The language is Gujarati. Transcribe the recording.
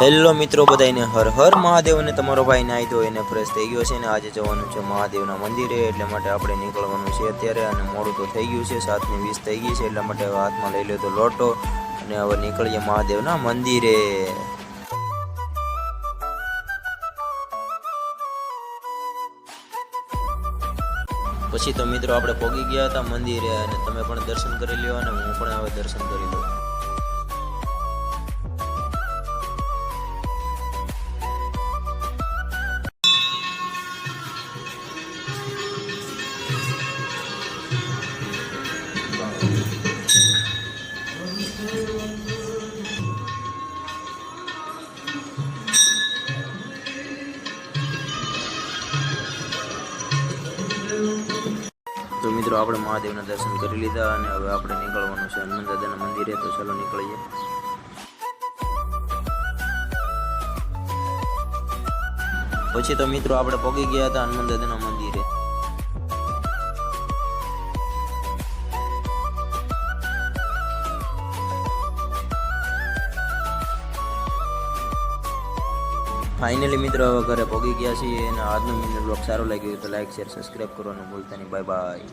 હેલો મિત્રો બધાને હર હર મહાદેવ અને તમારો ભાઈ નાહી ધોઈ એને ફ્રેશ થઈ ગયો છે ને આજે જવાનું છે મહાદેવના મંદિરે એટલે માટે આપણે નીકળવાનું છે અત્યારે અને મોડું તો થઈ ગયું છે 7:20 થઈ ગઈ છે એટલા માટે હવે હાથમાં લઈ લ્યો તો લોટો અને હવે નીકળીએ મહાદેવના મંદિરે। પછી તો મિત્રો આપણે પહોંચી ગયા હતા મંદિરે અને તમે પણ દર્શન કરી લ્યો અને હું પણ હવે દર્શન કરી લઉં। તો મિત્રો આપણે મહાદેવના દર્શન કરી લીધા અને હવે આપણે નીકળવાનું છે હનુમાન દાદાના મંદિરે। તો ચાલો નીકળીએ। પછી તો મિત્રો આપણે પહોંચી ગયા હતા હનુમાન દાદાના મંદિરે। ફાઇનલી મિત્રો હવે ઘરે પહોંચી ગયા છીએ અને આજનો મિની બ્લોગ સારો લાગ્યો તો લાઈક શેર સબસ્ક્રાઈબ કરવાનું ભૂલતા નહીં। Bye bye.